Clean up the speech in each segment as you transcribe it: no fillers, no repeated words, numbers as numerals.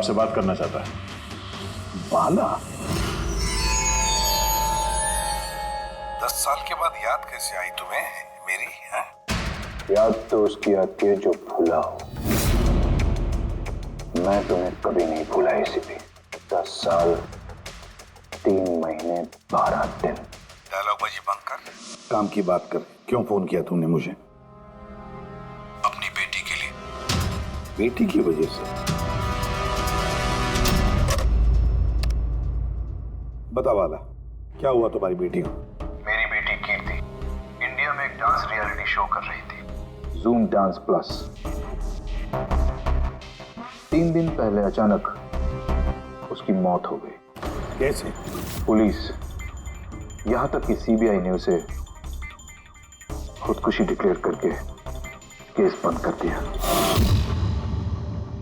आपसे बात करना चाहता है। बाला 10 साल के बाद याद कैसे आई तुम्हें मेरी? है याद तो उसकी आती है जो भूला हो। मैं तुम्हें कभी नहीं भूला एसीपी। 10 साल 3 महीने 12 दिन। डायलॉगबाजी बंद कर, काम की बात कर। क्यों फोन किया तुमने मुझे? अपनी बेटी के लिए। बेटी की वजह से? बता वाला, क्या हुआ तुम्हारी बेटी को? मेरी बेटी कीर्ति इंडिया में एक डांस रियलिटी शो कर रही थी, जूम डांस प्लस। 3 दिन पहले अचानक उसकी मौत हो गई। कैसे? पुलिस, यहां तक कि सीबीआई ने उसे खुदकुशी डिक्लेयर करके केस बंद कर दिया।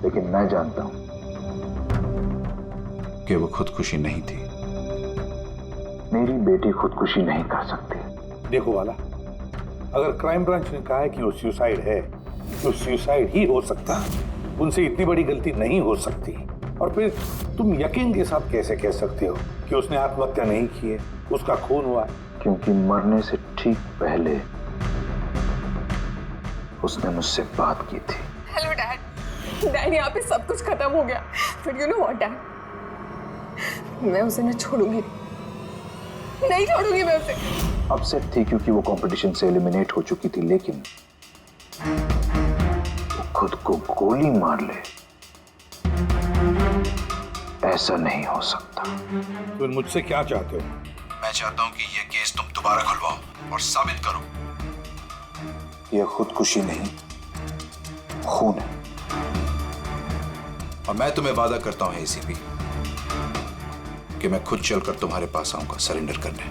लेकिन मैं जानता हूं कि वो खुदकुशी नहीं थी। मेरी बेटी खुदकुशी नहीं कर सकती। देखो वाला, अगर क्राइम ब्रांच ने कहा है कि वो सुसाइड है तो सुसाइड ही हो सकता। उनसे इतनी बड़ी गलती नहीं हो सकती। और फिर तुम यकीन के साथ कैसे कह सकते हो कि उसने आत्महत्या नहीं की है, उसका खून हुआ है? क्योंकि मरने से ठीक पहले उसने मुझसे बात की थी। Hello dad. डैड, यहाँ पे सब कुछ खत्म हो गया। फिर यू नो व्हाट डैड, मैं उसे न छोड़ूंगी, नहीं छोड़ूंगी मैं उसे। अपसेट थी क्योंकि वो कंपटीशन से एलिमिनेट हो चुकी थी, लेकिन वो खुद को गोली मार ले, ऐसा नहीं हो सकता। तुम मुझसे क्या चाहते हो? मैं चाहता हूं कि यह केस तुम दोबारा खुलवाओ और साबित करो यह खुदकुशी नहीं, खून है। और मैं तुम्हें वादा करता हूं एसीपी कि मैं खुद चलकर तुम्हारे पास आऊंगा सरेंडर करने।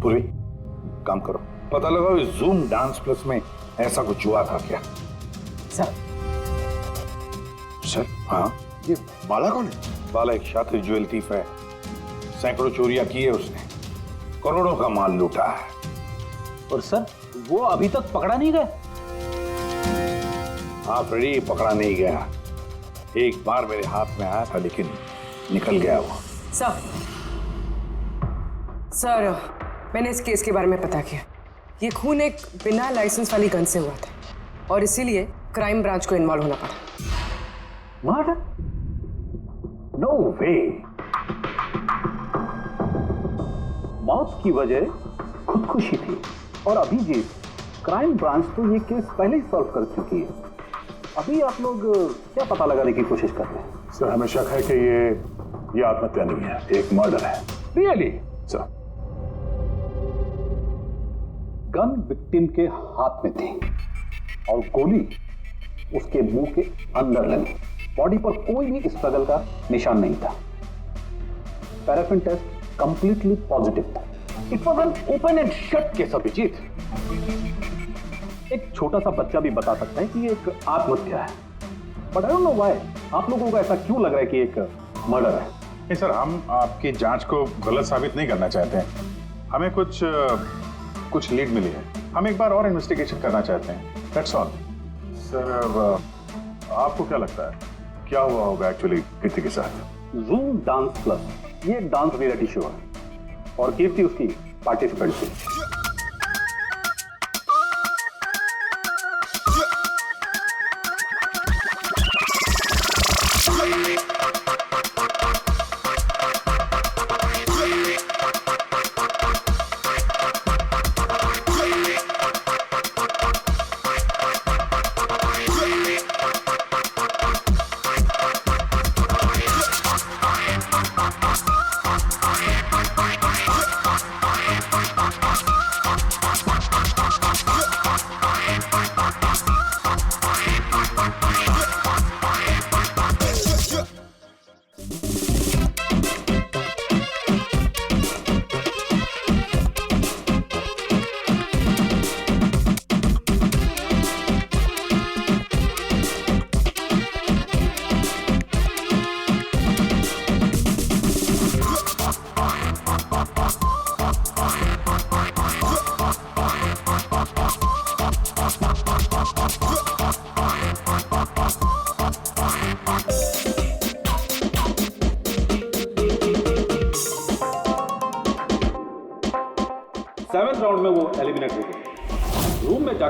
पूरी काम करो, पता लगाओ इस जूम डांस प्लस में ऐसा कुछ हुआ था क्या? सर। सर? हाँ, ये बाला कौन है? बाला एक शातिर ज्वेल थीफ है। सैकड़ों चोरियां की है उसने, करोड़ों का माल लूटा है। और सर, वो अभी तक पकड़ा नहीं गया? हाँ फ्रेडी, पकड़ा नहीं गया। एक बार मेरे हाथ में आया था लेकिन निकल गया वो। सर, मैंने इस केस के बारे में पता किया। ये खून एक बिना लाइसेंस वाली गन से हुआ था और इसीलिए क्राइम ब्रांच को इन्वॉल्व होना पड़ा। मर्डर? नो वे। मौत की वजह खुदकुशी थी और अभिजीत, क्राइम ब्रांच तो ये केस पहले ही सॉल्व कर चुकी है। अभी आप लोग क्या पता लगाने की कोशिश कर रहे हैं? सर, हमें शक है कि ये आत्महत्या नहीं है, एक मर्डर है। रियली? सर, गन विक्टिम के हाथ में थी और गोली उसके मुंह के अंदर लगी। बॉडी पर कोई भी स्ट्रगल का निशान नहीं था। पैराफिन टेस्ट कंप्लीटली पॉजिटिव था। It was an open and shut case Abhijit. एक छोटा सा बच्चा भी बता सकता है कि ये एक आत्महत्या है। But I don't know why आप लोगों को ऐसा क्यों लग रहा है कि एक मर्डर है? नहीं सर, हम आपकी जांच को गलत साबित नहीं करना चाहते हैं। हमें कुछ लीड मिली है, हम एक बार और इन्वेस्टिगेशन करना चाहते हैं, दैट्स ऑल। सर, आपको क्या लगता है क्या हुआ होगा एक्चुअली कीर्ति के साथ? जूम डांस प्लस ये एक डांस रियलिटी शो है और कीर्ति उसकी पार्टिसिपेंट थी।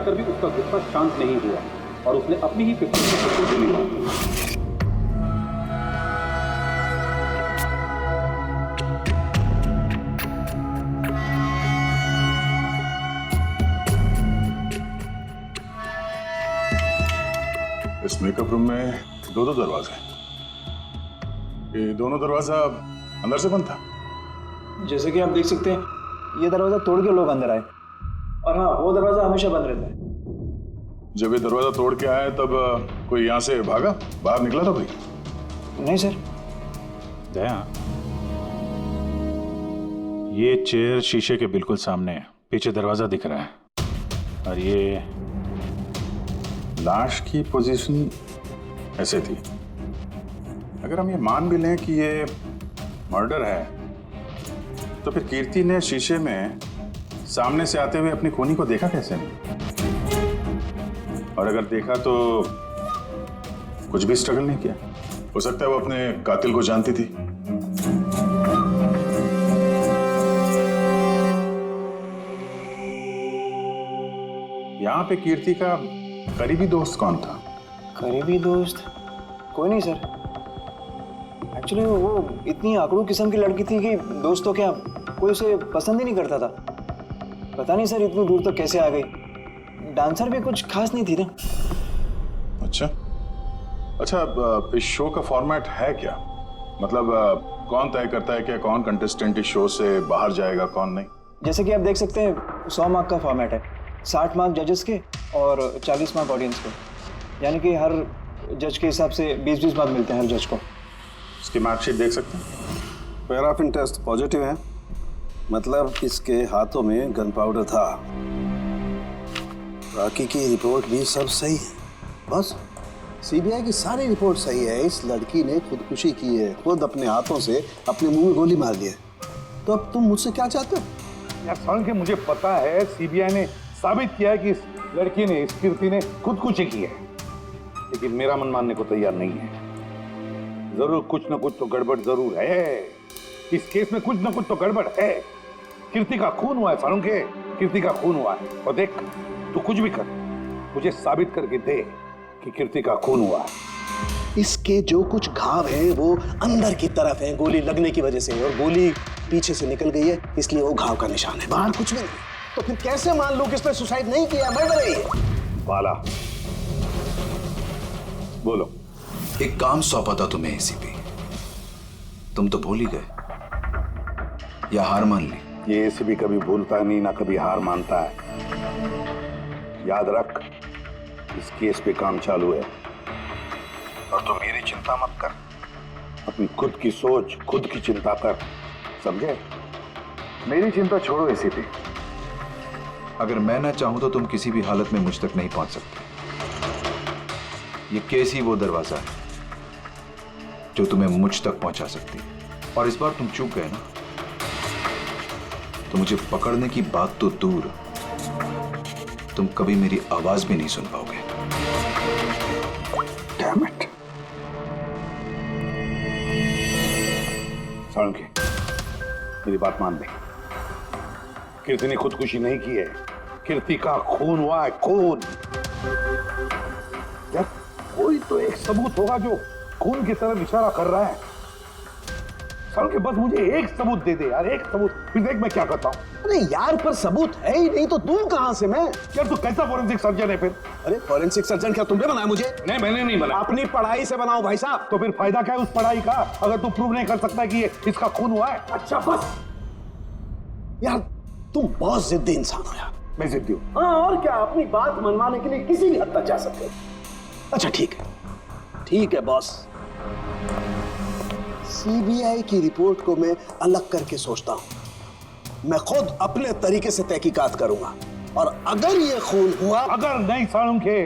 जाकर भी उसका गुस्सा शांत नहीं हुआ और उसने अपनी ही पिस्तौल से खुद को गोली मारी। इस मेकअप रूम में दो दरवाजे हैं। ये दोनों दरवाजा अंदर से बंद था। जैसे कि आप देख सकते हैं, ये दरवाजा तोड़ के लोग अंदर आए, और हाँ, वो दरवाजा हमेशा बंद रहता है। जब ये दरवाजा तोड़ के आए तब कोई यहाँ से भागा, बाहर निकला था कोई? नहीं सर। दया, ये चेयर शीशे के बिल्कुल सामने है, पीछे दरवाजा दिख रहा है, और ये लाश की पोजीशन ऐसे थी। अगर हम ये मान भी लें कि ये मर्डर है, तो फिर कीर्ति ने शीशे में सामने से आते हुए अपनी खूनी को देखा कैसे नहीं? और अगर देखा तो कुछ भी स्ट्रगल नहीं किया? हो सकता है वो अपने कातिल को जानती थी। यहां पे कीर्ति का करीबी दोस्त कौन था? करीबी दोस्त कोई नहीं सर। एक्चुअली वो इतनी आकड़ू किस्म की लड़की थी कि दोस्त तो क्या, कोई उसे पसंद ही नहीं करता था। पता नहीं सर इतनी दूर तक कैसे आ गई। डांसर भी कुछ खास नहीं थी ना। अच्छा, इस शो का फॉर्मेट है क्या? मतलब कौन तय करता है कि कौन कंटेस्टेंट इस शो से बाहर जाएगा, कौन नहीं? जैसे कि आप देख सकते हैं, 100 मार्क का फॉर्मेट है, 60 मार्क जजेस के और 40 मार्क ऑडियंस के। यानी कि हर जज के हिसाब से 20-20 मार्क मिलते हैं हर जज को। इसकी मार्कशीट देख सकते हैं। पैराफिन टेस्ट पॉजिटिव है, मतलब इसके हाथों में गन पाउडर था। बाकी की रिपोर्ट भी सब सही है। बस सीबीआई की सारी रिपोर्ट सही है। इस लड़की ने खुदकुशी की है, खुद अपने हाथों से अपने मुंह में गोली मार दी है। तो अब तुम मुझसे क्या चाहते हो? यार सारण के मुझे पता है, सीबीआई ने साबित किया है कि इस लड़की ने, इस कीर्ति ने खुदकुशी की है, लेकिन मेरा मन मानने को तैयार नहीं है। जरूर कुछ न कुछ तो गड़बड़ जरूर है। इस केस में कुछ न कुछ तो गड़बड़ है। कीर्ति का खून हुआ है सारुण के, कीर्ति का खून हुआ है। और देख, तू कुछ भी कर, मुझे साबित करके दे कि कीर्ति का खून हुआ है। इसके जो कुछ घाव हैं वो अंदर की तरफ हैं, गोली लगने की वजह से, और गोली पीछे से निकल गई है, इसलिए वो घाव का निशान है, बाहर कुछ भी नहीं। तो फिर कैसे मान लूं कि इसने सुसाइड नहीं किया, मर्डर है? बाला बोलो। एक काम सौंपा था तुम्हें एसीपी, तुम तो भूल ही गए या हार मान ली? ये एसीपी कभी भूलता नहीं, ना कभी हार मानता है। याद रख, इस केस पे काम चालू है, और तो मेरी चिंता मत कर। अपनी खुद की सोच, खुद की चिंता कर, समझे? मेरी चिंता छोड़ो एसीपी। अगर मैं ना चाहूं तो तुम किसी भी हालत में मुझ तक नहीं पहुंच सकते। ये केस ही वो दरवाजा है जो तुम्हें मुझ तक पहुंचा सकती है, और इस बार तुम चूक गए ना, तो मुझे पकड़ने की बात तो दूर, तुम कभी मेरी आवाज भी नहीं सुन पाओगे। Damn it. सारुण की, मेरी बात मान ले। कीर्ति ने खुदकुशी नहीं की है, कीर्ति का खून हुआ है, खून। यार कोई तो एक सबूत होगा जो खून की तरफ इशारा कर रहा है। सारुण के, बस मुझे एक सबूत दे दे यार, एक सबूत, फिर देख मैं क्या करता हूँ। अरे यार, पर सबूत है ही नहीं तो दूं कहां से मैं? यार तू कैसा फोरेंसिक सर्जन है फिर? अरे फॉरेंसिक सर्जन क्या तुमने बनाया मुझे? नहीं, मैंने नहीं बनाया। अपनी पढ़ाई से बनाओ भाई साहब। तो फिर फायदा क्या है उस पढ़ाई का, अगर तू प्रूव नहीं कर सकता कि ये इसका खून हुआ है? अच्छा बस यार, तुम बहुत जिद्दी इंसान हो यार। मैं जिद्दी हूँ? हाँ, और क्या, अपनी बात मनवाने के लिए किसी भी हद तक जा सकते हो। अच्छा ठीक है, ठीक है बॉस। सीबीआई की रिपोर्ट को मैं अलग करके सोचता हूं। मैं खुद अपने तरीके से तहकीकात करूंगा, और अगर ये खून हुआ, अगर नहीं सारुण के,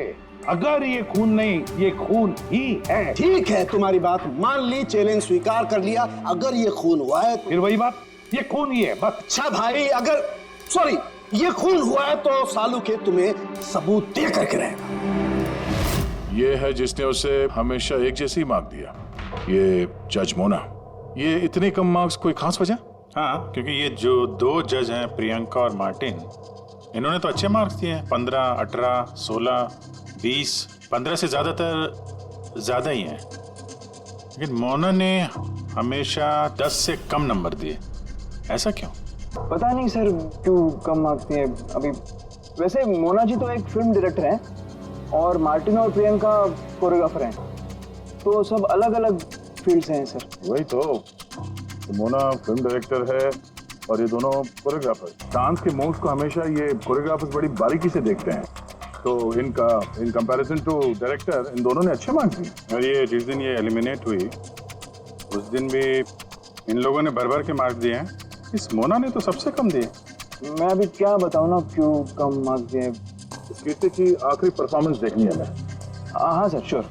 अगर ये खून नहीं, ये खून ही है। ठीक है, तुम्हारी बात मान ली, चैलेंज स्वीकार कर लिया। अगर ये खून हुआ है फिर वही बात, ये खून ही है बस। अच्छा भाई, अगर सॉरी ये खून हुआ है तो सालू के तुम्हें सबूत दे करके रहेगा। ये है जिसने उसे हमेशा एक जैसी मार्क दिया, ये जज मोना। ये इतने कम मार्क्स कोई खास वजह? हाँ, क्योंकि ये जो दो जज हैं, प्रियंका और मार्टिन, इन्होंने तो अच्छे मार्क्स दिए हैं, 15, 18, 16, 20, 15 से ज्यादातर ज्यादा ही हैं। लेकिन मोना ने हमेशा 10 से कम नंबर दिए, ऐसा क्यों? पता नहीं सर क्यों कम मार्क्स दिए अभी। वैसे मोना जी तो एक फिल्म डायरेक्टर हैं और मार्टिन और प्रियंका कोरियोग्राफर हैं, तो सब अलग अलग फील्ड से हैं सर। वही तो मोना फिल्म डायरेक्टर है और ये दोनों कोरियोग्राफर। डांस के मूव्स को हमेशा ये कोरियोग्राफर्स बड़ी बारीकी से देखते हैं, तो इनका इन कंपैरिजन टू डायरेक्टर इन दोनों ने अच्छे मार्क्स दिए। और ये जिस दिन ये एलिमिनेट हुई उस दिन भी इन लोगों ने भर भर के मार्क्स दिए हैं, इस मोना ने तो सबसे कम दिए। मैं अभी क्या बताऊँ ना क्यों कम मार्क्स दिए। इस कीर्ति की आखिरी परफॉर्मेंस देखनी है हमें। हाँ सर श्योर।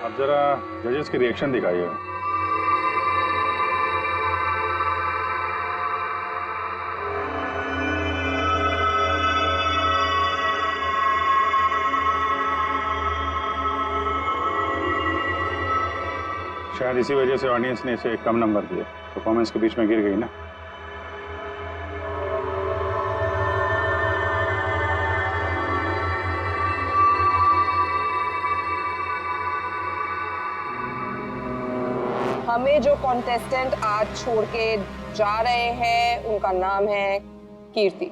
आप जरा जजेस के रिएक्शन दिखाइए। शायद इसी वजह से ऑडियंस ने इसे कम नंबर दिए, परफॉर्मेंस के बीच में गिर गई ना। हमें जो कॉन्टेस्टेंट आज छोड़ के जा रहे हैं उनका नाम है कीर्ति।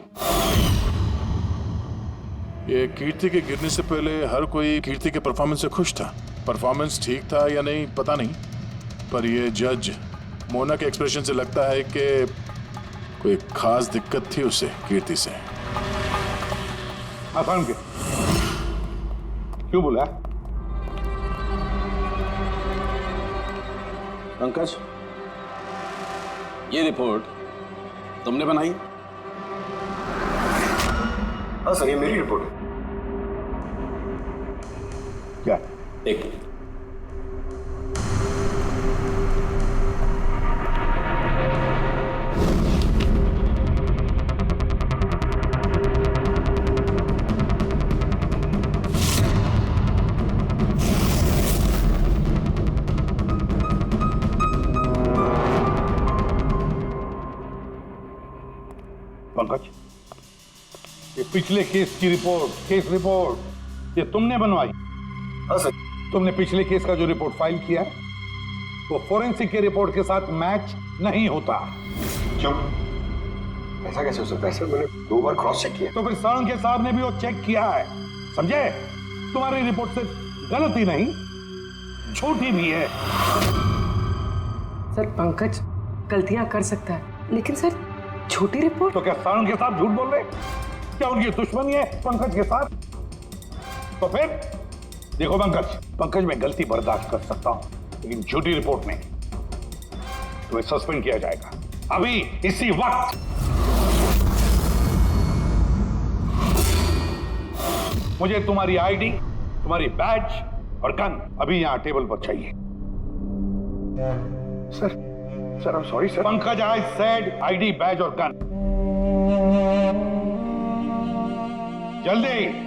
ये कीर्ति के गिरने से पहले हर कोई कीर्ति के परफॉर्मेंस से खुश था। परफॉर्मेंस ठीक था या नहीं पता नहीं, पर ये जज मोना के एक्सप्रेशन से लगता है कि कोई खास दिक्कत थी उसे कीर्ति से। आसान के क्यों बोला? पंकज, ये रिपोर्ट तुमने बनाई? हाँ सर ये मेरी रिपोर्ट है। क्या? एक मिनट। पंकज, ये पिछले केस की रिपोर्ट, केस रिपोर्ट ये तुमने बनवाई? हाँ सर। तुमने पिछले केस का जो रिपोर्ट फाइल किया है वो फोरेंसिक के रिपोर्ट के साथ मैच नहीं होता। क्यों? ऐसा कैसे हो सकता है सर? मैंने 2 बार क्रॉस चेक किया। तो फिर साळुंखे साहब ने भी वो चेक किया है, समझे? तुम्हारी रिपोर्ट सिर्फ गलत ही नहीं झूठी भी है। सर पंकज गलतियां कर सकता है, लेकिन सर छोटी रिपोर्ट। तो क्या साळुंखे साहब झूठ बोल रहे? क्या उनकी दुश्मनी है पंकज के साथ? तो फिर देखो पंकज मैं गलती बर्दाश्त कर सकता हूं, लेकिन झूठी रिपोर्ट में तुम्हें सस्पेंड किया जाएगा अभी इसी वक्त। मुझे तुम्हारी आईडी, तुम्हारी बैज और गन अभी यहां टेबल पर चाहिए। Sir I am sorry sir. Pankaj, I said ID, badge और गन। जल्दी।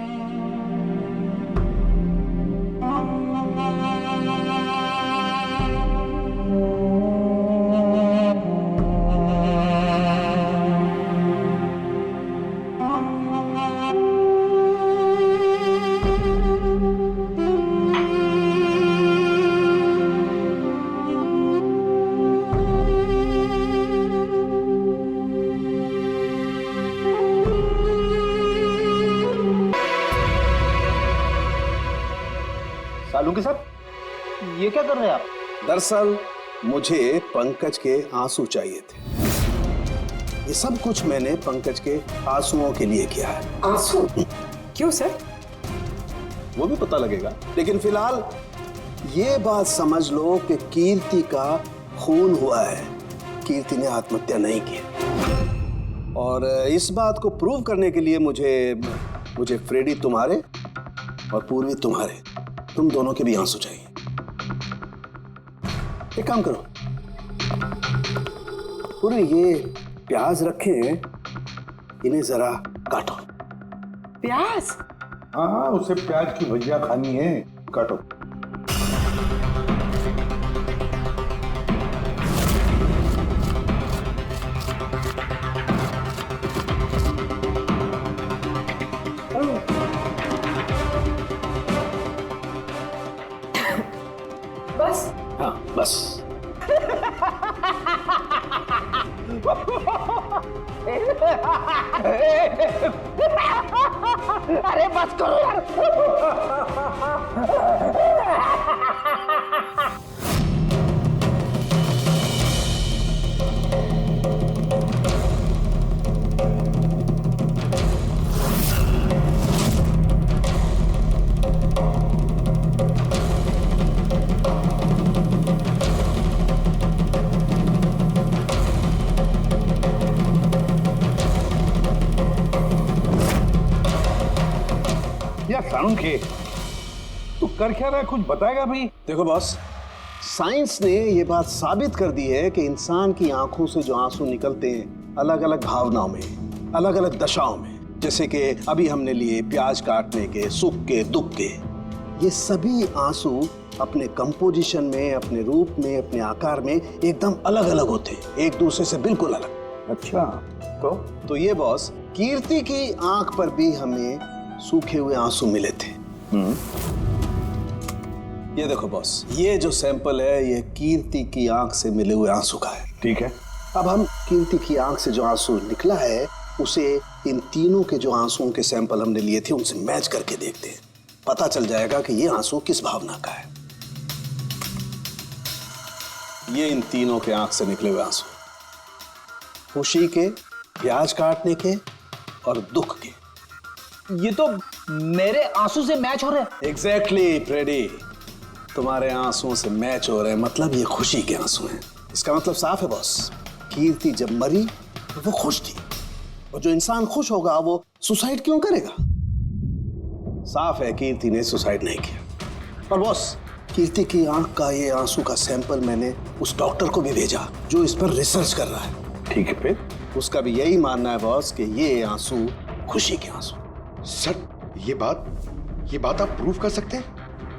साळुंखे साहब ये क्या कर रहे हैं आप? दरअसल मुझे पंकज के आंसू चाहिए थे। ये सब कुछ मैंने पंकज के आंसुओं के लिए किया है। आंसू? क्यों सर? वो भी पता लगेगा, लेकिन फिलहाल ये बात समझ लो कि कीर्ति का खून हुआ है। कीर्ति ने आत्महत्या नहीं की। और इस बात को प्रूव करने के लिए मुझे फ्रेडी तुम्हारे और पूर्वी तुम्हारे, तुम दोनों के भी आंसू चाहिए। एक काम करो, पूरे ये प्याज रखे हैं, इन्हें जरा काटो। प्याज? हाँ, उसे प्याज की भजिया खानी है। काटो। बस? हाँ बस। अरे बस करो यार। या साळुंखे, तू कर क्या रहा है? कुछ बताएगा भी? देखो बॉस, साइंस ने ये बात साबित कर दी है कि इंसान की आंखों से जो आंसू निकलते हैं अलग अलग भावनाओं में, अलग अलग दशाओं में, जैसे कि अभी हमने लिए प्याज काटने के, सुख के, दुख के, ये सभी आंसू अपने कंपोजिशन में, अपने रूप में, अपने आकार में एकदम अलग अलग होते हैं, एक दूसरे से बिल्कुल अलग। अच्छा, तो ये बॉस, कीर्ति की आंख पर भी हमें सूखे हुए आंसू मिले थे। ये देखो बॉस, ये जो सैंपल है ये कीर्ति की आंख से मिले हुए आंसू का है। ठीक है। अब हम कीर्ति की आंख से जो आंसू निकला है उसे इन तीनों के जो आंसुओं के सैंपल हमने लिए थे उनसे मैच करके देखते हैं, पता चल जाएगा कि ये आंसू किस भावना का है। ये इन तीनों के आंख से निकले हुए आंसू, खुशी के, प्याज काटने के और दुख के। ये तो मेरे आंसू से मैच हो रहे हैं। एग्जैक्टली फ्रेडी, तुम्हारे आंसुओं से मैच हो रहे हैं, मतलब ये खुशी के आंसू हैं। इसका मतलब साफ है बॉस, कीर्ति जब मरी तो वो खुश थी, और जो इंसान खुश होगा वो सुसाइड क्यों करेगा? साफ है कीर्ति ने सुसाइड नहीं किया। और बॉस, कीर्ति की आंख का ये आंसू का सैंपल मैंने उस डॉक्टर को भी भेजा जो इस पर रिसर्च कर रहा है। ठीक है, फिर उसका भी यही मानना है बॉस कि ये आंसू खुशी के आंसू। सर, ये बात आप प्रूव कर सकते हैं?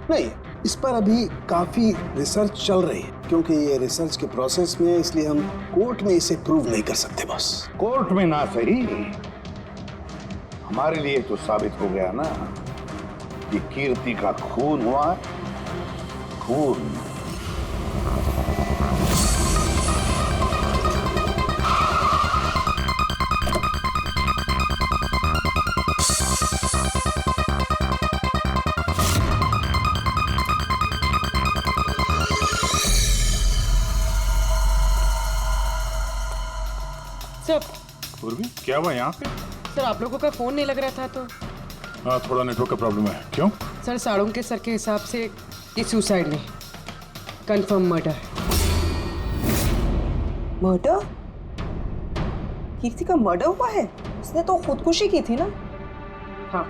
नहीं, इस पर अभी काफी रिसर्च चल रही है, क्योंकि ये रिसर्च के प्रोसेस में, इसलिए हम कोर्ट में इसे प्रूव नहीं कर सकते बॉस। कोर्ट में ना सही, हमारे लिए तो साबित हो गया ना कि कीर्ति का खून हुआ है। खून। सर, पूर्वी, क्या हुआ यहाँ पे? सर आप लोगों का फोन नहीं लग रहा था तो। हाँ, थोड़ा नेटवर्क का प्रॉब्लम है। क्यों? सर साळुंखे सर के हिसाब से ये सुसाइड नहीं, कंफर्म मर्डर। मर्डर? कीर्ति का मर्डर हुआ है? उसने तो खुदकुशी की थी ना? हाँ,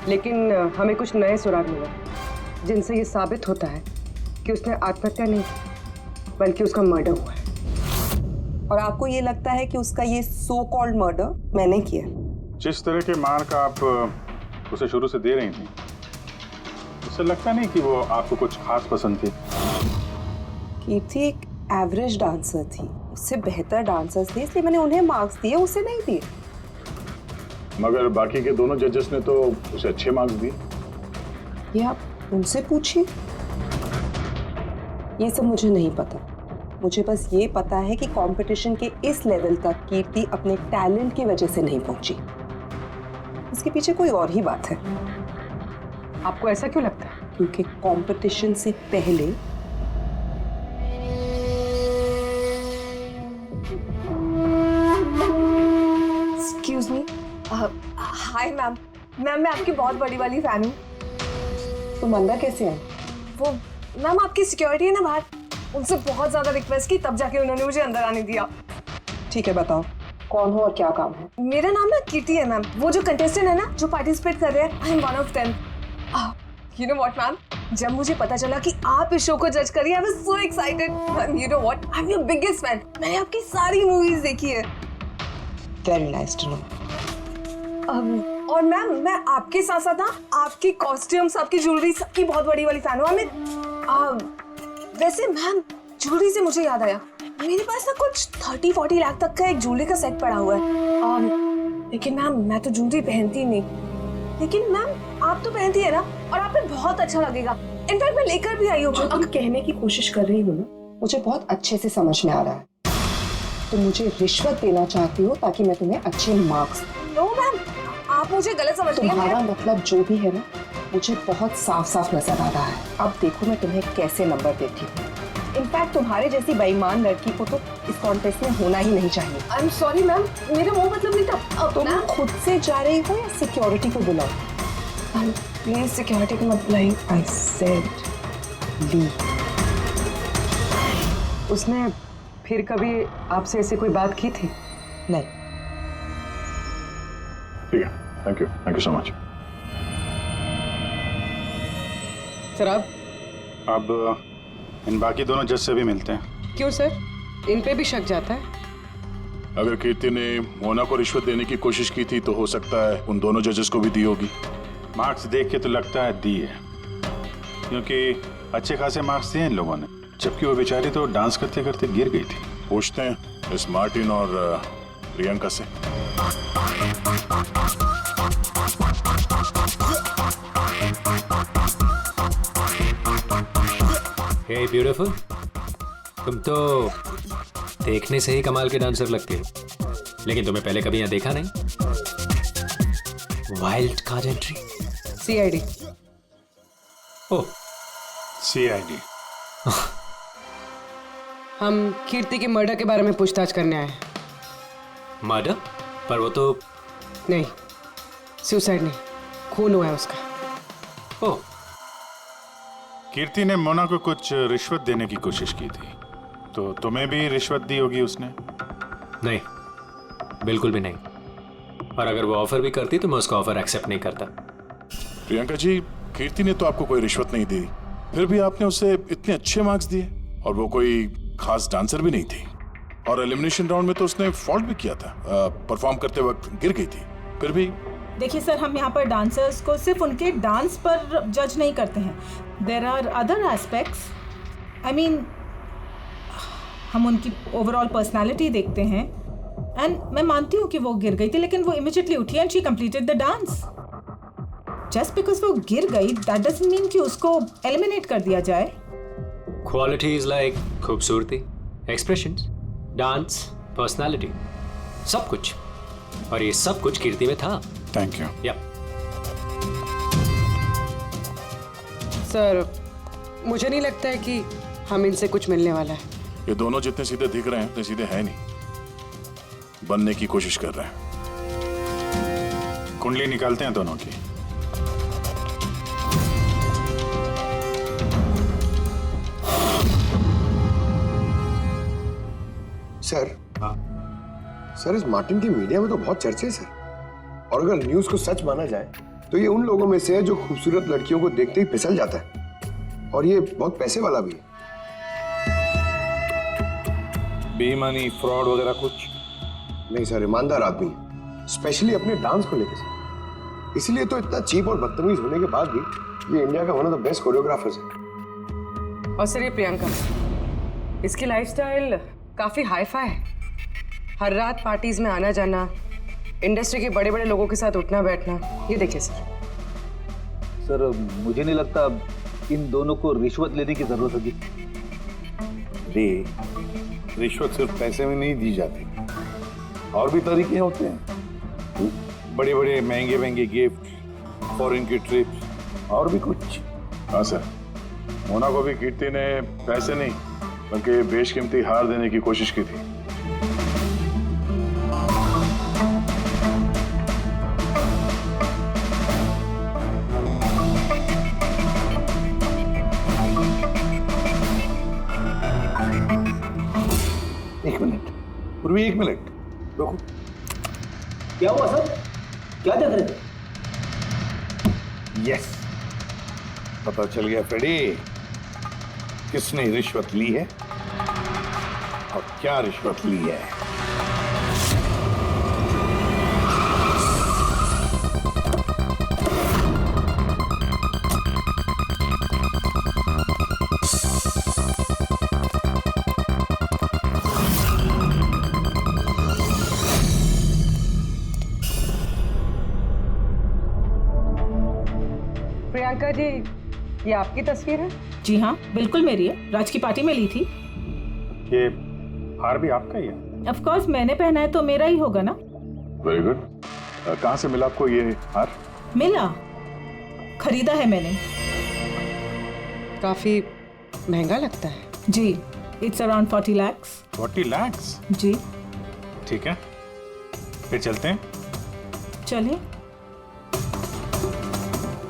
लेकिन हमें कुछ नए सुराग मिले जिनसे ये साबित होता है कि उसने आत्महत्या नहीं की, बल्कि उसका मर्डर हुआ है। और आपको ये लगता है कि उसका ये सो कॉल्ड मर्डर मैंने किया? जिस तरह के मार्क आप उसे शुरू से दे रही थी, उससे लगता नहीं कि वो आपको कुछ खास पसंद थी। कीर्ति एक एवरेज डांसर थी, उससे बेहतर डांसर्स थे, इसलिए मैंने उन्हें मार्क्स दिए, उसे नहीं दिए। मगर बाकी के दोनों जजेस ने तो उसे अच्छे मार्क्स दिए। ये आप उनसे पूछिए, ये सब मुझे नहीं पता। मुझे बस ये पता है कि कंपटीशन के इस लेवल तक कीर्ति अपने टैलेंट की वजह से नहीं पहुंची। इसके पीछे कोई और ही बात है। आपको ऐसा क्यों लगता है? क्योंकि कंपटीशन से पहले एक्सक्यूज मी। हाय मैम, मैं आपकी बहुत बड़ी वाली फैन हूँ। तुम अंदर कैसे आए? वो मैम आपकी सिक्योरिटी है ना बाहर, उनसे बहुत ज्यादा रिक्वेस्ट की तब जाके उन्होंने मुझे अंदर आने दिया। ठीक है, बताओ कौन हो और क्या काम है? मेरा नाम ना कीर्ति है मैम। वो जो कंटेस्टेंट है ना जो पार्टिसिपेट कर रहे हैं, I am one of them. You know what ma'am, जब मुझे पता चला कि आप इस शो को जज करिए, I was so excited. You know what, I am your biggest fan. मैंने आपकी सारी मूवीज देखी है। Very nice to know. और मैम मैं आपके साथ साथ ना आपकी कॉस्ट्यूम्स, आपकी ज्वेलरी सबकी बहुत बड़ी वाली फैन हूँ। वैसे मैम ज्वेलरी से मुझे याद आया, मेरे पास ना कुछ 30-40 लाख तक का एक ज्वेलरी का सेट पड़ा हुआ है। लेकिन मैम मैं तो ज्वेलरी पहनती नहीं, लेकिन मैम आप तो पहनती है ना, और आप पे बहुत अच्छा लगेगा। इनफैक्ट मैं लेकर भी आई हूँ। जो तुम कहने की कोशिश कर रही हो ना, मुझे बहुत अच्छे से समझ में आ रहा है। तुम मुझे रिश्वत देना चाहती हो ताकि मैं तुम्हें अच्छे मार्क्स। नो मैम, आप मुझे गलत समझ रही हैं। तुम्हारा मतलब जो भी है ना, मुझे बहुत साफ साफ नजर आ रहा है। अब देखो मैं तुम्हें कैसे नंबर देती हूँ। इनफैक्ट तुम्हारे जैसी बेईमान लड़की को तो इस कॉन्टेस्ट में होना ही नहीं चाहिए। आई एम सॉरी मैम, मेरा वो मतलब नहीं था। तुम खुद से जा रही हो या सिक्योरिटी को बुलाओ? प्लीज सिक्योरिटी को मत बुलाइए। आई सेड ली। उसने फिर कभी आपसे ऐसी कोई बात की थी? नहीं। ठीक है, thank you so much. Sir अब इन बाकी दोनों जज से भी मिलते हैं। क्यों सर, इन पे भी शक जाता है? अगर कीर्ति ने मोना को रिश्वत देने की कोशिश की थी तो हो सकता है उन दोनों जजेस को भी दी होगी। मार्क्स देख के तो लगता है दी है, क्योंकि अच्छे खासे मार्क्स दिए इन लोगों ने, जबकि वो बेचारी तो डांस करते करते गिर गई थी। पूछते हैं इस मार्टिन और प्रियंका से। हे ब्यूटीफुल, तुम तो देखने से ही कमाल के डांसर लगती हो, लेकिन तुम्हें पहले कभी यहाँ देखा नहीं। Wild card entry. CID। ओह, CID। हम कीर्ति के मर्डर के बारे में पूछताछ करने आए हैं। मर्डर? पर वो तो नहीं, सुसाइड नहीं, खून हुआ है उसका। ओह, कीर्ति ने मोना को कुछ रिश्वत देने की कोशिश की थी, तो तुम्हें भी रिश्वत दी होगी उसने? नहीं, बिल्कुल भी नहीं। और अगर वो ऑफर भी करती तो मैं उसका ऑफर एक्सेप्ट नहीं करता। प्रियंका जी, कीर्ति ने तो आपको कोई रिश्वत नहीं दी, फिर भी आपने उसे इतने अच्छे मार्क्स दिए, और वो कोई खास डांसर भी नहीं थी, और एलिमिनेशन राउंड में तो उसने फॉल्ट भी किया था, परफॉर्म करते वक्त गिर गई थी, फिर भी। देखिए सर, हम यहाँ पर डांसर्स को सिर्फ उनके डांस पर जज नहीं करते हैं। There are other aspects. I mean, हम उनकी ओवरऑल पर्सनालिटी देखते हैं। एंड मैं मानती हूँ कि वो गिर गई थी, लेकिन वो इमीडिएटली उठी and she completed the dance. Just because वो गिर गई दैट डजंट मीन कि उसको एलिमिनेट कर दिया जाए। क्वालिटीज लाइक खूबसूरती, एक्सप्रेशंस, डांस, पर्सनालिटी, सब कुछ, और ये सब कुछ कीर्ति में था। Thank you. या सर, मुझे नहीं लगता है कि हम इनसे कुछ मिलने वाला है। ये दोनों जितने सीधे दिख रहे हैं उतने सीधे हैं नहीं, बनने की कोशिश कर रहे हैं। कुंडली निकालते हैं दोनों की। सर इस मार्टिन की मीडिया में तो बहुत चर्चे है सर, और अगर न्यूज को सच माना जाए तो ये उन लोगों में से है जो खूबसूरत लड़कियों को देखते ही फिसल जाता है, और ये बहुत पैसे वाला भी है। बेईमानी, फ्रॉड वगैरह कुछ नहीं सर, ईमानदार आदमी है, स्पेशली अपने डांस को लेकर सर। इसीलिए तो इतना चीप और बदतमीज होने के बाद भी ये इंडिया का one of the best choreographers है। और सर, ये प्रियंका, इसकी लाइफस्टाइल काफी हाई-फाई है। हर रात पार्टीज में आना जाना, इंडस्ट्री के बड़े बड़े लोगों के साथ उठना बैठना। ये देखिए सर, मुझे नहीं लगता इन दोनों को रिश्वत लेने की जरूरत होगी। रिश्वत सिर्फ पैसे में नहीं दी जाती, और भी तरीके होते हैं। बड़े बड़े महंगे महंगे गिफ्ट, फॉरेन की ट्रिप्स, और भी कुछ। हाँ सर, मोना को भी कीर्ति ने पैसे नहीं बल्कि बेशकीमती हार देने की कोशिश की थी। पूर्वी, एक मिनट रुको। क्या हुआ सर? क्या देख रहे थे? यस, पता चल गया फ्रेडी, किसने रिश्वत ली है और क्या रिश्वत ली है। प्रियंका जी, ये आपकी तस्वीर है? जी हाँ, बिल्कुल मेरी है। राज की पार्टी में ली थी। ये हार भी आपका ही है? ऑफ कोर्स, मैंने पहना है तो मेरा ही होगा ना। Very good. कहाँ से मिला आपको ये हार? मिला, खरीदा है मैंने। काफी महंगा लगता है। जी, इट्स अराउंड 40 lakhs। 40 lakhs? जी। ठीक है, फिर चलते हैं। चलें?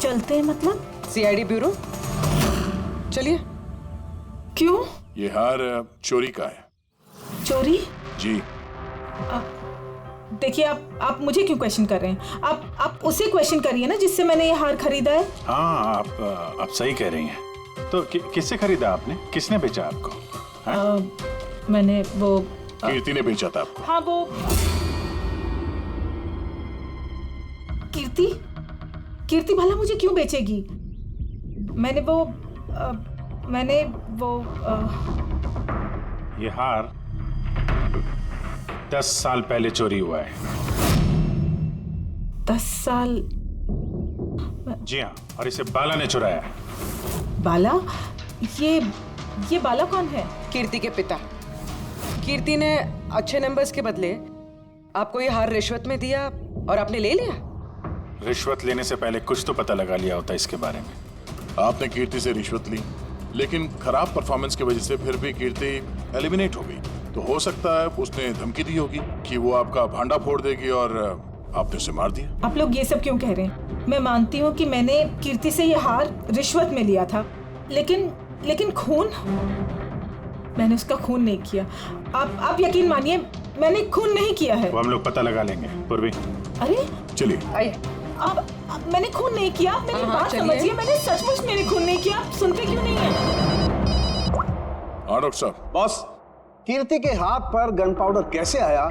चलते हैं मतलब? CID bureau. चलिए। क्यों? ये हार चोरी का है। चोरी? जी। देखिए, आप मुझे क्यों क्वेश्चन कर रहे हैं? आप उसे क्वेश्चन करिए ना जिससे मैंने ये हार खरीदा है। हाँ, आप सही कह रही हैं। तो किससे खरीदा आपने? किसने बेचा आपको? मैंने वो कीर्ति ने बेचा था आपको। हाँ, वो कीर्ति भला मुझे क्यों बेचेगी? मैंने वो ये हार 10 साल पहले चोरी हुआ है। 10 साल? जी हाँ, और इसे बाला ने चुराया है। बाला? ये बाला कौन है? कीर्ति के पिता। कीर्ति ने अच्छे नंबर्स के बदले आपको ये हार रिश्वत में दिया और आपने ले लिया। रिश्वत लेने से पहले कुछ तो पता लगा लिया होता इसके बारे में। आपने कीर्ति से रिश्वत ली, लेकिन खराब परफॉर्मेंस की वजह से फिर भी कीर्ति एलिमिनेट हो गई। तो हो सकता है उसने धमकी दी होगी कि वो आपका भांडा फोड़ देगी और आपने उसे मार दिया। आप लोग ये सब क्यों कह रहे हैं? मैं मानती हूँ कि मैंने कीर्ति से ये हार रिश्वत में लिया था, लेकिन खून? मैंने उसका खून नहीं किया। आप यकीन मानिए, मैंने खून नहीं किया है। वो हम लोग पता लगा लेंगे। पूर्वी, अरे चलिए। आइए। अब मैंने खून नहीं किया। मेरी बात समझिए, मैंने सचमुच मैंने खून नहीं किया। सुनते क्यों नहीं है? हाँ डॉक्टर साहब। बॉस, कीर्ति के हाथ पर गन पाउडर कैसे आया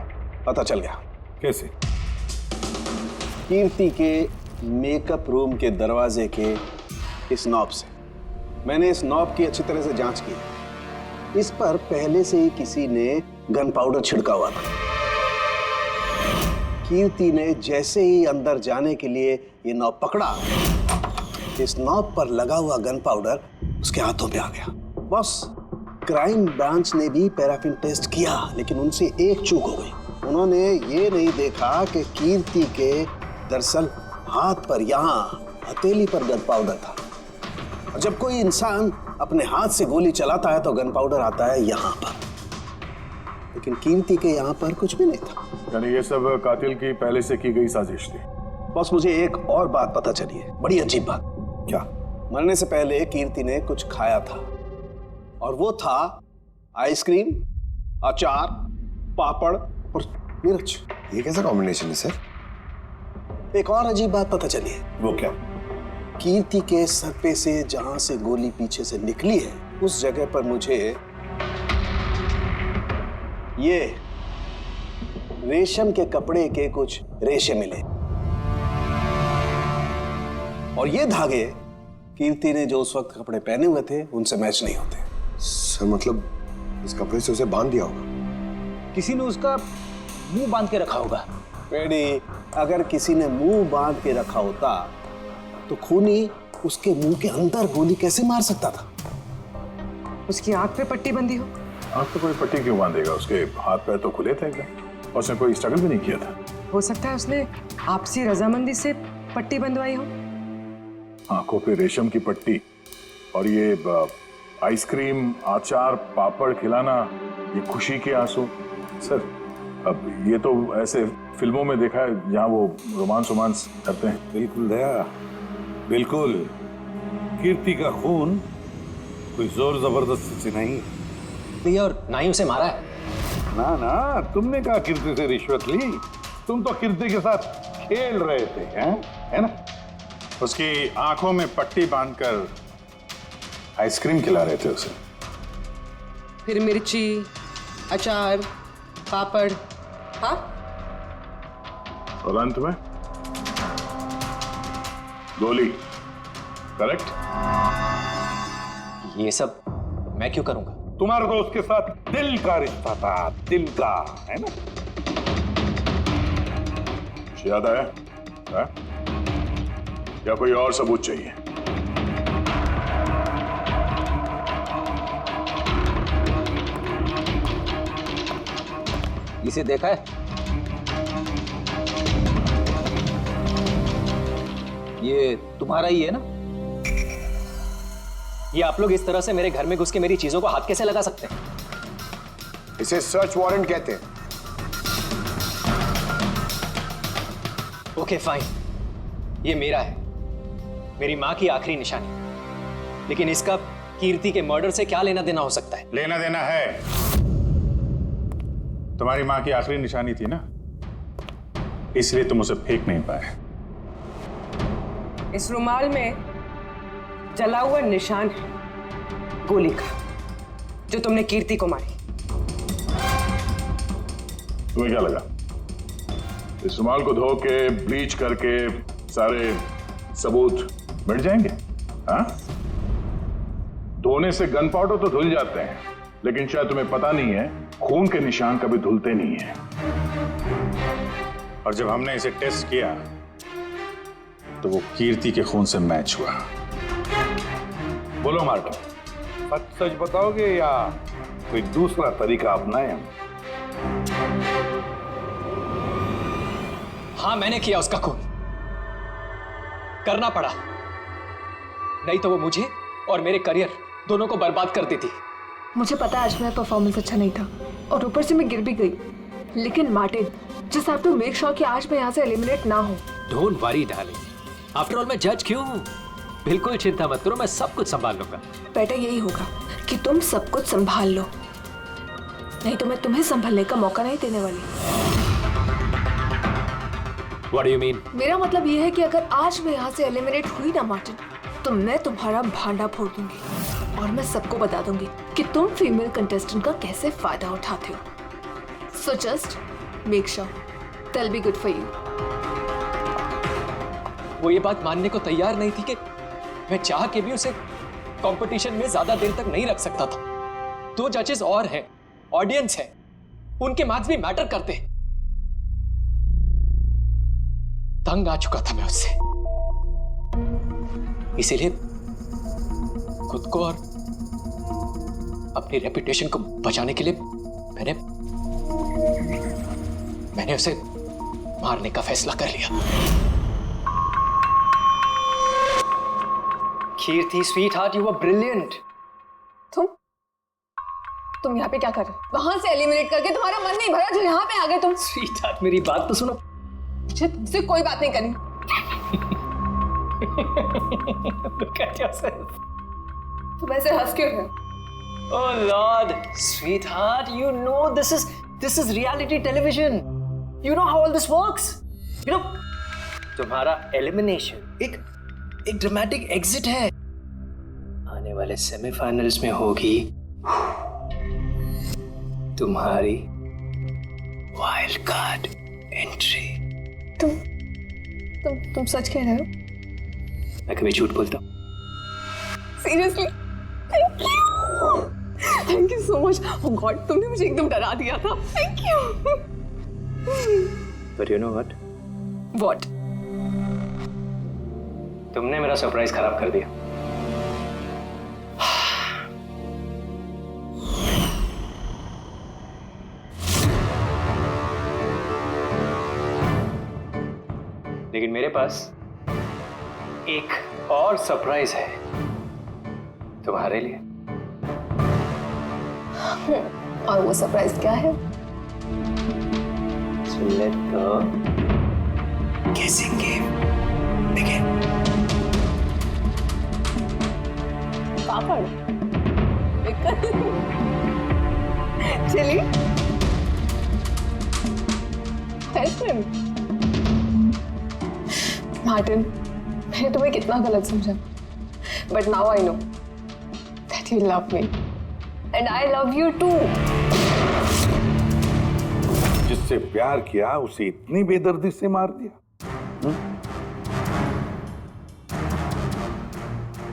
पता चल गया। कैसे? कीर्ति के मेकअप रूम के दरवाजे के इस नॉब से। मैंने इस नॉब की अच्छी तरह से जांच की। इस पर पहले से ही किसी ने गन पाउडर छिड़का हुआ था। कीर्ति ने जैसे ही अंदर जाने के लिए ये नॉब पकड़ा, इस नॉब पर लगा हुआ गन पाउडर उसके हाथों पे आ गया। बॉस, क्राइम ब्रांच ने भी पैराफिन टेस्ट किया, लेकिन उनसे एक चूक हो गई। उन्होंने ये नहीं देखा कि कीर्ति के दरअसल हाथ पर, यहाँ हथेली पर गन पाउडर था। और जब कोई इंसान अपने हाथ से गोली चलाता है तो गन पाउडर आता है यहाँ पर, लेकिन कीर्ति के यहाँ पर कुछ भी नहीं था। यानी ये सब कातिल की पहले से की गई साजिश थी। बस मुझे एक और बात पता चली है, बड़ी अजीब बात। क्या? मरने से पहले कीर्ति ने कुछ खाया था, और वो था आइसक्रीम, अचार, पापड़ और मिर्च। ये कैसा कॉम्बिनेशन है सर? एक और अजीब बात पता चली है। वो क्या? कीर्ति के सर पे से जहां से गोली पीछे से निकली है, उस जगह पर मुझे ये रेशम के कपड़े के कुछ रेशे मिले, और ये धागे कीर्ति ने जो उस वक्त कपड़े पहने हुए थे उनसे मैच नहीं होते। सर मतलब इस कपड़े से उसे बांध दिया होगा। किसी ने उसका मुंह बांध के रखा होगा। बेटी, अगर किसी ने मुंह बांध के रखा होता तो खूनी उसके मुंह के अंदर गोली कैसे मार सकता था? उसकी आंख पे पट्टी बंधी हो। आंख पे कोई पट्टी क्यों बांधेगा? उसके हाथ पैर तो खुले थे एकदम, और उसने कोई स्ट्रगल भी नहीं किया था। हो सकता है उसने आपसी रजामंदी से पट्टी बंधवाई हो। आंखों पे रेशम की पट्टी और ये आइसक्रीम, अचार, पापड़ खिलाना, ये खुशी के आंसू। सर, अब ये तो ऐसे फिल्मों में देखा है जहां वो रोमांस करते हैं। बिल्कुल दया, बिल्कुल। कीर्ति का खून कोई जोर जबरदस्ती से नहीं है। और ना ही उसे मारा है। ना ना, तुमने कहा कीर्ति से रिश्वत ली? तुम तो कीर्ति के साथ खेल रहे थे, हैं? है ना? उसकी आंखों में पट्टी बांधकर आइसक्रीम खिला रहे थे उसे। फिर मिर्ची, अचार, पापड़। हाँ, और अंत में गोली। करेक्ट? ये सब मैं क्यों करूंगा? तुम्हारा तो उसके साथ दिल का रिश्ता था, दिल का, है ना? याद आया? या कोई और सबूत चाहिए? इसे देखा है? ये तुम्हारा ही है ना? ये आप लोग इस तरह से मेरे घर में घुस के मेरी चीजों को हाथ कैसे लगा सकते हैं? इसे सर्च वारंट कहते हैं। ओके फाइन, ये मेरा है, मेरी माँ की आखिरी निशानी। लेकिन इसका कीर्ति के मर्डर से क्या लेना देना हो सकता है? लेना देना है। तुम्हारी माँ की आखिरी निशानी थी ना, इसलिए तुम उसे फेंक नहीं पाए। इस रुमाल में जला हुआ निशान है गोली का, जो तुमने कीर्ति को मारी। तुम्हें क्या लगा इस रुमाल को धो के ब्लीच करके सारे सबूत मिट जाएंगे? हाँ, धोने से गन पाउडर तो धुल जाते हैं, लेकिन शायद तुम्हें पता नहीं है खून के निशान कभी धुलते नहीं है। और जब हमने इसे टेस्ट किया तो वो कीर्ति के खून से मैच हुआ। बोलो मार्टिन, सच सच बताओगे या कोई दूसरा तरीका अपनाएं हम? हाँ, मैंने किया उसका खून, करना पड़ा, नहीं तो वो मुझे और मेरे करियर दोनों को बर्बाद कर देती। मुझे पता है आज मेरा परफॉर्मेंस अच्छा नहीं था और ऊपर से मैं गिर भी गई, लेकिन Martin, just have to make sure कि आज मैं यहाँ से एलिमिनेट ना हूँ। Don't worry darling, after all मैं जज क्यों हूँ? बिल्कुल चिंता मत करो, मैं सब कुछ संभाल लूंगा। बेटा यही होगा कि तुम सब कुछ संभाल लो, नहीं तो मैं तुम्हें संभालने का मौका नहीं देने वाली। What do you mean? मेरा मतलब ये है कि अगर आज मैं यहाँ से एलिमिनेट हुई ना मार्टिन, तो मैं तुम्हारा भांडा फोड़ दूंगी और मैं सबको बता दूंगी कि तुम फीमेल कंटेस्टेंट का कैसे फायदा उठाते हो। So just make sure that'll be good for you. वो ये बात मानने को तैयार नहीं थी कि मैं चाह के भी उसे कंपटीशन में ज्यादा देर तक नहीं रख सकता था। 2 जजेस और हैं, ऑडियंस है, उनके मार्क्स भी मैटर करते हैं। तंग आ चुका था मैं उससे, इसीलिए खुद को और अपनी रेपुटेशन को बचाने के लिए मैंने उसे मारने का फैसला कर लिया। कीर्ति स्वीटहार्ट, यू वर ब्रिलियंट। तुम यहाँ पे क्या कर रहे हो? वहां से एलिमिनेट करके तुम्हारा मन नहीं भरा जो यहाँ पे आ गए तुम? स्वीटहार्ट, मेरी बात तो सुनो। मुझे तुमसे कोई बात नहीं करनी। Look at yourself. तुम ऐसे हंस क्यों रहे हो? Oh Lord, sweetheart, you know this is reality television. You know how all this works. You know, तुम्हारा एलिमिनेशन एक ड्रामेटिक एग्जिट है। आने वाले सेमीफाइनल्स में होगी तुम्हारी वाइल्ड कार्ड एंट्री। तुम सच कह रहे हो? मैं कभी झूठ बोलता हूँ? Seriously? Thank you so much. Oh God, तुमने मुझे एकदम डरा दिया था। Thank you. But you know what? What? तुमने मेरा सरप्राइज खराब कर दिया। लेकिन मेरे पास एक और सरप्राइज है तुम्हारे लिए। और वो सरप्राइज क्या है? So let the guessing game begin. Papad, chilli, ice cream. Martin, मैंने तुम्हें कितना गलत समझा, but now I know that you love me and I love you too. जिससे प्यार किया उसे इतनी बेदर्दी से मार दिया।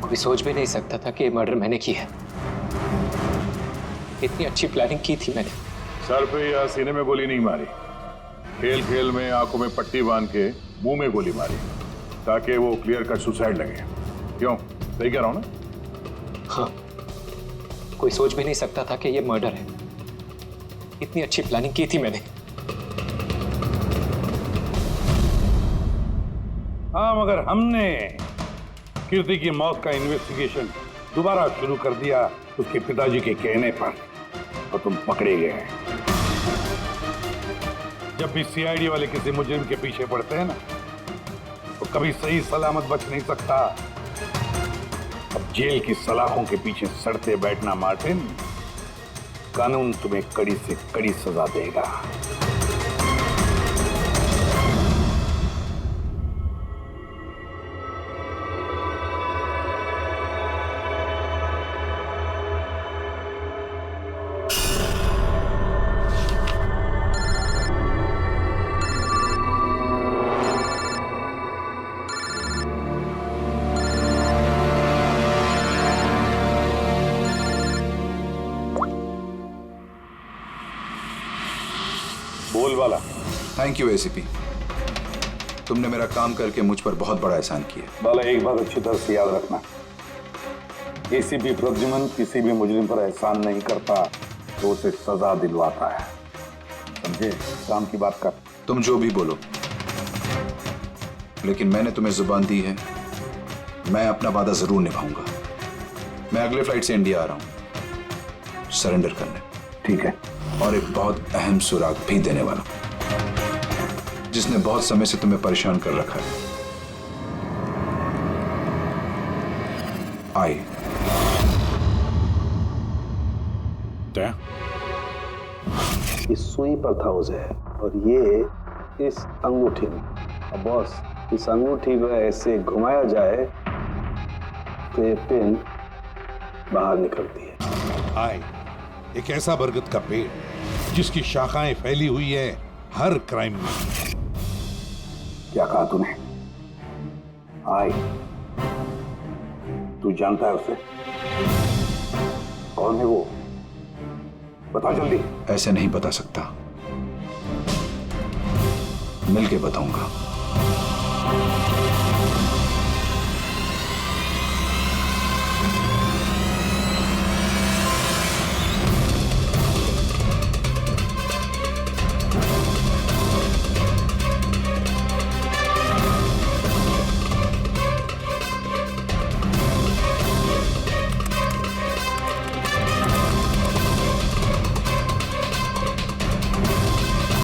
कोई सोच भी नहीं सकता था कि ये मर्डर मैंने किया है। इतनी अच्छी प्लानिंग की थी मैंने। सर पे या सीने में गोली नहीं मारी, खेल खेल में आंखों में पट्टी बांध के मुंह में गोली मारी ताकि वो क्लियर कट सुसाइड लगे। क्यों, सही कह रहा हूं ना? हाँ, कोई सोच भी नहीं सकता था कि ये मर्डर है। इतनी अच्छी प्लानिंग की थी मैंने। हाँ, मगर हमने कीर्ति की मौत का इन्वेस्टिगेशन दोबारा शुरू कर दिया उसके पिताजी के कहने पर, तो तुम पकड़े गए। जब भी सीआईडी वाले किसी मुजरिम के पीछे पड़ते हैं ना, तो कभी सही सलामत बच नहीं सकता। अब जेल की सलाखों के पीछे सड़ते बैठना मार्टिन, कानून तुम्हें कड़ी से कड़ी सजा देगा। बोल वाला। थैंक यू एसीपी, तुमने मेरा काम करके मुझ पर बहुत बड़ा एहसान किया। बाला, एक बात अच्छी तरह से याद रखना, एसीपी प्रद्युमन किसी भी मुजरिम पर एहसान नहीं करता तो उसे सजा दिलवाता है, समझे? काम की बात कर। तुम जो भी बोलो, लेकिन मैंने तुम्हें जुबान दी है, मैं अपना वादा जरूर निभाऊंगा। मैं अगले फ्लाइट से इंडिया आ रहा हूं सरेंडर करने। ठीक है। और एक बहुत अहम सुराग भी देने वाला, जिसने बहुत समय से तुम्हें परेशान कर रखा है। आई इस सुई पर था उसे, और ये इस अंगूठी में। अब बॉस, इस अंगूठी को ऐसे घुमाया जाए तो ये पिन बाहर निकलती है। आई एक ऐसा बरगद का पेड़ जिसकी शाखाएं फैली हुई है हर क्राइम में। क्या कहा तूने? आई, तू जानता है उसे? कौन है वो? बता जल्दी। ऐसे नहीं बता सकता, मिलके बताऊंगा।